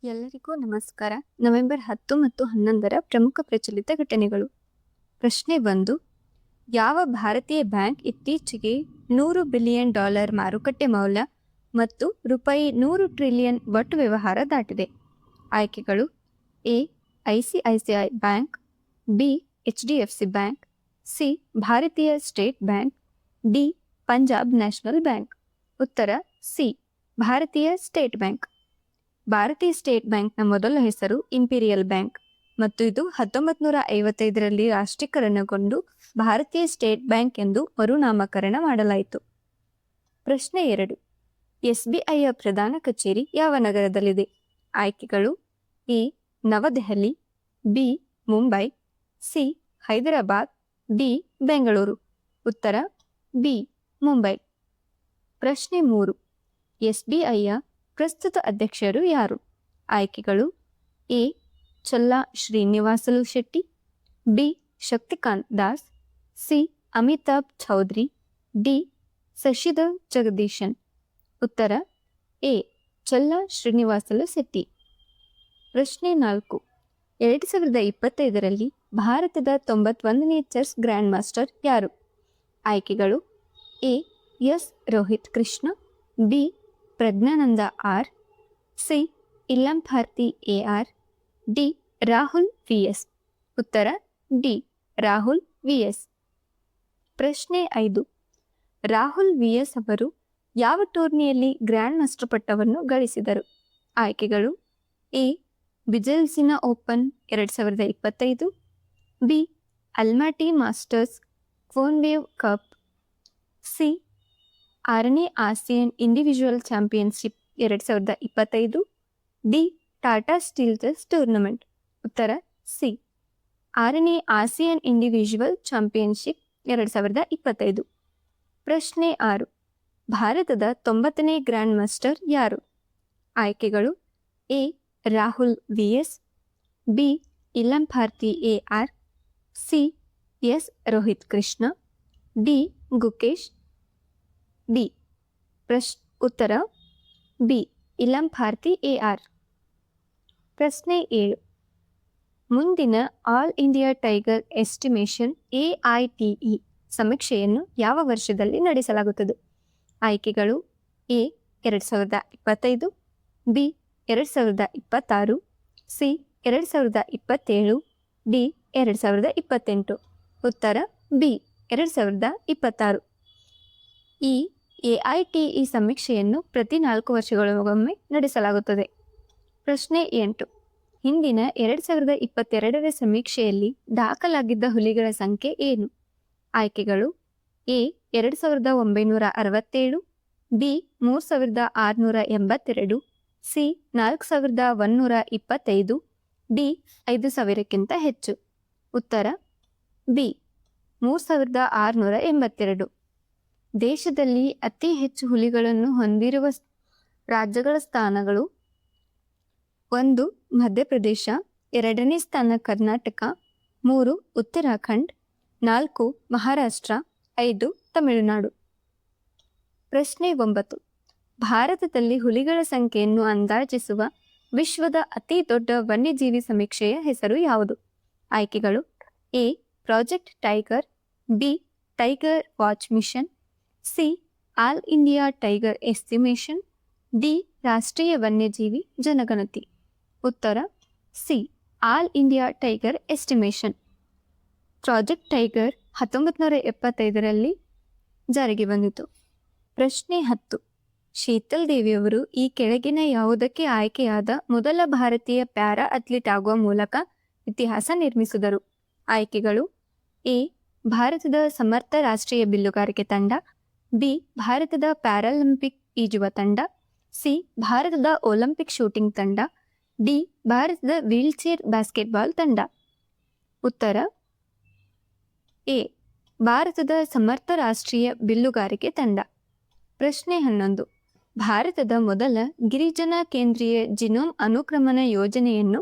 ಎಲ್ಲರಿಗೂ ನಮಸ್ಕಾರ. ನವೆಂಬರ್ 10 ಮತ್ತು 11ರ ಪ್ರಮುಖ ಪ್ರಚಲಿತ ಘಟನೆಗಳು. ಪ್ರಶ್ನೆ 1. ಯಾವ ಭಾರತೀಯ ಬ್ಯಾಂಕ್ ಇತ್ತೀಚೆಗೆ $100 ಬಿಲಿಯನ್ ಮಾರುಕಟ್ಟೆ ಮೌಲ್ಯ ಮತ್ತು ₹100 ಟ್ರಿಲಿಯನ್ ಒಟ್ಟು ವ್ಯವಹಾರ ದಾಟಿದೆ? ಆಯ್ಕೆಗಳು: A. ICICI bank, B. HDFC bank, C. ಭಾರತೀಯ state bank, D. Punjab national bank. ಉತ್ತರ ಸಿ. ಭಾರತೀಯ ಸ್ಟೇಟ್ ಬ್ಯಾಂಕ್. ಭಾರತೀಯ ಸ್ಟೇಟ್ ಬ್ಯಾಂಕ್ನ ಮೊದಲ ಹೆಸರು ಇಂಪೀರಿಯಲ್ ಬ್ಯಾಂಕ್ ಮತ್ತು ಇದು 1955ರಲ್ಲಿ ರಾಷ್ಟ್ರೀಕರಣಗೊಂಡು ಭಾರತೀಯ ಸ್ಟೇಟ್ ಬ್ಯಾಂಕ್ ಎಂದು ಮರುನಾಮಕರಣ ಮಾಡಲಾಯಿತು. ಪ್ರಶ್ನೆ 2. SBIಯ ಪ್ರಧಾನ ಕಚೇರಿ ಯಾವ ನಗರದಲ್ಲಿದೆ? ಆಯ್ಕೆಗಳು: A. New Delhi, B. Mumbai, C. Hyderabad, D. Bengaluru. ಉತ್ತರ ಬಿ. ಮುಂಬೈ. ಪ್ರಶ್ನೆ 3. SBIಯ ಪ್ರಸ್ತುತ ಅಧ್ಯಕ್ಷರು ಯಾರು? ಆಯ್ಕೆಗಳು: A. Challa Sreenivasulu Setty, B. Shaktikanta Das, C. Amitabh Chaudhry, D. Sashidhar Jagdishan. ಉತ್ತರ ಎ. ಚಲ್ಲಾ ಶ್ರೀನಿವಾಸಲು ಶೆಟ್ಟಿ. ಪ್ರಶ್ನೆ 4. 2025ರಲ್ಲಿ ಭಾರತದ 91ನೇ ಚೆಸ್ ಗ್ರ್ಯಾಂಡ್ ಮಾಸ್ಟರ್ ಯಾರು? ಆಯ್ಕೆಗಳು: A. S. Rohith Krishna, B. Praggnanandhaa R, C. Ilamparthi AR, D. Rahul VS. ಉತ್ತರ ಡಿ. ರಾಹುಲ್ VS. ಪ್ರಶ್ನೆ 5. ರಾಹುಲ್ VS ಅವರು ಯಾವ ಟೂರ್ನಿಯಲ್ಲಿ ಗ್ರ್ಯಾಂಡ್ ಮಾಸ್ಟರ್ ಪಟ್ಟವನ್ನು ಗಳಿಸಿದರು? ಆಯ್ಕೆಗಳು: A. Bijeljina open 2025, B. Almaty masters Konaev cup, C. 6ನೇ Asian individual championship 2025, D. Tata steel chess tournament. ಉತ್ತರ ಸಿ. 6ನೇ ಆಸಿಯನ್ ಇಂಡಿವಿಜುವಲ್ ಚಾಂಪಿಯನ್ಶಿಪ್ 2025. ಪ್ರಶ್ನೆ 6. ಭಾರತದ 90ನೇ ಗ್ರ್ಯಾಂಡ್ ಮಾಸ್ಟರ್ ಯಾರು? ಆಯ್ಕೆಗಳು: A. Rahul VS, B. Ilamparthi AR, C. S. Rohith Krishna, D. Gukesh D. ಉತ್ತರ ಬಿ. ಇಲಂಭಾರ್ತಿ AR. ಪ್ರಶ್ನೆ 7. ಮುಂದಿನ all India tiger estimation AITE ಸಮೀಕ್ಷೆಯನ್ನು ಯಾವ ವರ್ಷದಲ್ಲಿ ನಡೆಸಲಾಗುತ್ತದೆ? ಆಯ್ಕೆಗಳು: ಎ. 2025, ಬಿ. 2026, ಸಿ. 2027, ಡಿ. 2028. ಉತ್ತರ ಬಿ. 2026. ಈ AITE ಸಮೀಕ್ಷೆಯನ್ನು ಪ್ರತಿ 4 ವರ್ಷಗಳಿಗೊಮ್ಮೆ ನಡೆಸಲಾಗುತ್ತದೆ. ಪ್ರಶ್ನೆ 8. ಹಿಂದಿನ 2022ರ ಸಮೀಕ್ಷೆಯಲ್ಲಿ ದಾಖಲಾಗಿದ್ದ ಹುಲಿಗಳ ಸಂಖ್ಯೆ ಏನು? ಆಯ್ಕೆಗಳು: ಎ. 2967, ಬಿ. 3682, ಸಿ. 4125, ಡಿ. 5000ಕ್ಕಿಂತ ಹೆಚ್ಚು. ಉತ್ತರ ಬಿ. 3682. ದೇಶದಲ್ಲಿ ಅತಿ ಹೆಚ್ಚು ಹುಲಿಗಳನ್ನು ಹೊಂದಿರುವ ರಾಜ್ಯಗಳ ಸ್ಥಾನಗಳು: 1. ಮಧ್ಯಪ್ರದೇಶ, 2ನೇ ಸ್ಥಾನ ಕರ್ನಾಟಕ, 3. ಉತ್ತರಾಖಂಡ್, 4. ಮಹಾರಾಷ್ಟ್ರ, 5. ತಮಿಳುನಾಡು. ಪ್ರಶ್ನೆ 9. ಭಾರತದಲ್ಲಿ ಹುಲಿಗಳ ಸಂಖ್ಯೆಯನ್ನು ಅಂದಾಜಿಸುವ ವಿಶ್ವದ ಅತಿ ದೊಡ್ಡ ವನ್ಯಜೀವಿ ಸಮೀಕ್ಷೆಯ ಹೆಸರು ಯಾವುದು? ಆಯ್ಕೆಗಳು: A. Project tiger, B. Tiger watch mission, C. All India tiger estimation, D. ರಾಷ್ಟ್ರೀಯ ವನ್ಯಜೀವಿ ಜನಗಣತಿ. ಉತ್ತರ C. All India tiger estimation. Project tiger 1975ರಲ್ಲಿ ಜಾರಿಗೆ ಬಂದಿತು. ಪ್ರಶ್ನೆ 10. ಶೀತಲ್ ದೇವಿಯವರು ಈ ಕೆಳಗಿನ ಯಾವುದಕ್ಕೆ ಆಯ್ಕೆಯಾದ ಮೊದಲ ಭಾರತೀಯ ಪ್ಯಾರಾ ಅಥ್ಲೀಟ್ ಆಗುವ ಮೂಲಕ ಇತಿಹಾಸ ನಿರ್ಮಿಸಿದರು? ಆಯ್ಕೆಗಳು: ಎ. ಭಾರತದ ಸಮರ್ಥ ರಾಷ್ಟ್ರೀಯ ಬಿಲ್ಲುಗಾರಿಕೆ ತಂಡ, ಬಿ. ಭಾರತದ ಪ್ಯಾರಾಲಿಂಪಿಕ್ ಈಜುವ ತಂಡ, ಸಿ. ಭಾರತದ ಒಲಿಂಪಿಕ್ ಶೂಟಿಂಗ್ ತಂಡ, ಡಿ. ಭಾರತದ ವೀಲ್ಚೇರ್ ಬಾಸ್ಕೆಟ್ಬಾಲ್ ತಂಡ. ಉತ್ತರ ಎ. ಭಾರತದ ಸಮರ್ಥ ರಾಷ್ಟ್ರೀಯ ಬಿಲ್ಲುಗಾರಿಕೆ ತಂಡ. ಪ್ರಶ್ನೆ 11. ಭಾರತದ ಮೊದಲ ಗಿರಿಜನ ಕೇಂದ್ರೀಯ ಜಿನೋಮ್ ಅನುಕ್ರಮಣ ಯೋಜನೆಯನ್ನು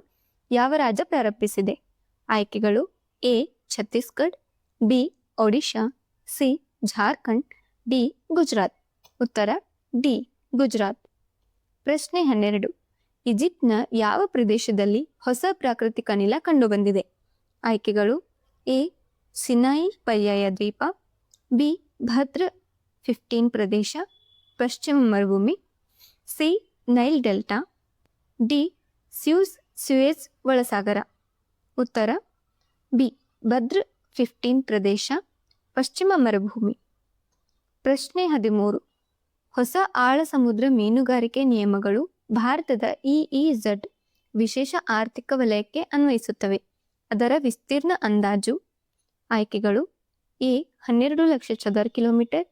ಯಾವ ರಾಜ್ಯ ಪ್ರಾರಂಭಿಸಿದೆ? ಆಯ್ಕೆಗಳು: A. Chhattisgarh, B. Odisha, C. Jharkhand, D. Gujarat. ಉತ್ತರ ಡಿ. ಗುಜರಾತ್. ಪ್ರಶ್ನೆ 12. ಈಜಿಪ್ಟ್ನ ಯಾವ ಪ್ರದೇಶದಲ್ಲಿ ಹೊಸ ಪ್ರಾಕೃತಿಕ ಅನಿಲ ಕಂಡುಬಂದಿದೆ? ಆಯ್ಕೆಗಳು: ಎ. ಸಿನಾಯಿ ಪರ್ಯಾಯ ದ್ವೀಪ, ಬಿ. ಭದ್ರ 15 ಪ್ರದೇಶ, ಪಶ್ಚಿಮ ಮರುಭೂಮಿ, C. Nile delta, D. Suez ಒಳಸಾಗರ. ಉತ್ತರ ಬಿ. ಭದ್ರ 15 ಪ್ರದೇಶ, ಪಶ್ಚಿಮ ಮರುಭೂಮಿ. ಪ್ರಶ್ನೆ 13. ಹೊಸ ಆಳ ಸಮುದ್ರ ಮೀನುಗಾರಿಕೆ ನಿಯಮಗಳು ಭಾರತದ EEZ ವಿಶೇಷ ಆರ್ಥಿಕ ವಲಯಕ್ಕೆ ಅನ್ವಯಿಸುತ್ತವೆ. ಅದರ ವಿಸ್ತೀರ್ಣ ಅಂದಾಜು. ಆಯ್ಕೆಗಳು: ಎ. 12 ಲಕ್ಷ ಚದರ ಕಿಲೋಮೀಟರ್,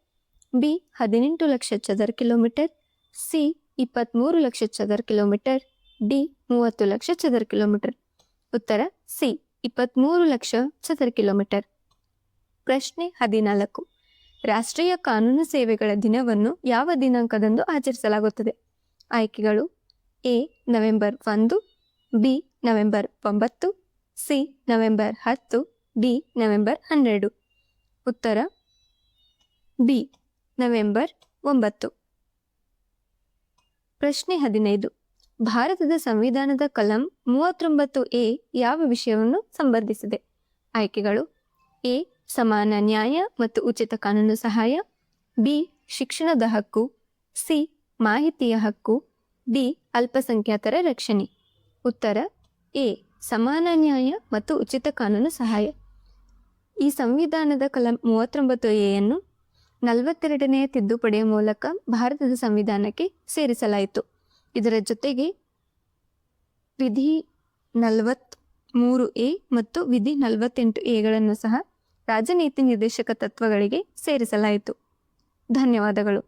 ಬಿ. 18 ಲಕ್ಷ ಚದರ ಕಿಲೋಮೀಟರ್, ಸಿ. 23 ಲಕ್ಷ ಚದರ ಕಿಲೋಮೀಟರ್, ಡಿ. 30 ಲಕ್ಷ ಚದರ ಕಿಲೋಮೀಟರ್. ಉತ್ತರ ಸಿ. 23 ಲಕ್ಷ ಚದರ ಕಿಲೋಮೀಟರ್. ಪ್ರಶ್ನೆ 14. ರಾಷ್ಟ್ರೀಯ ಕಾನೂನು ಸೇವೆಗಳ ದಿನವನ್ನು ಯಾವ ದಿನಾಂಕದಂದು ಆಚರಿಸಲಾಗುತ್ತದೆ? ಆಯ್ಕೆಗಳು: A. November 1, B. November 9, C. November 10, D. November 12. ಉತ್ತರ ಬಿ. ನವೆಂಬರ್ 9. ಪ್ರಶ್ನೆ 15. ಭಾರತದ ಸಂವಿಧಾನದ ಕಲಂ 39A ಯಾವ ವಿಷಯವನ್ನು ಸಂಬಂಧಿಸಿದೆ? ಆಯ್ಕೆಗಳು: ಎ. ಸಮಾನ ನ್ಯಾಯ ಮತ್ತು ಉಚಿತ ಕಾನೂನು ಸಹಾಯ, ಬಿ. ಶಿಕ್ಷಣದ ಹಕ್ಕು, ಸಿ. ಮಾಹಿತಿಯ ಹಕ್ಕು, ಡಿ. ಅಲ್ಪಸಂಖ್ಯಾತರ ರಕ್ಷಣೆ. ಉತ್ತರ ಎ. ಸಮಾನ ನ್ಯಾಯ ಮತ್ತು ಉಚಿತ ಕಾನೂನು ಸಹಾಯ. ಈ ಸಂವಿಧಾನದ ಕಲಂ 39Aಯನ್ನು 42ನೇ ತಿದ್ದುಪಡಿಯ ಮೂಲಕ ಭಾರತದ ಸಂವಿಧಾನಕ್ಕೆ ಸೇರಿಸಲಾಯಿತು. ಇದರ ಜೊತೆಗೆ ವಿಧಿ 43A ಮತ್ತು ವಿಧಿ 48Aಗಳನ್ನು ಸಹ ರಾಜನೀತಿ ನಿರ್ದೇಶಕ ತತ್ವಗಳಿಗೆ ಸೇರಿಸಲಾಯಿತು. ಧನ್ಯವಾದಗಳು.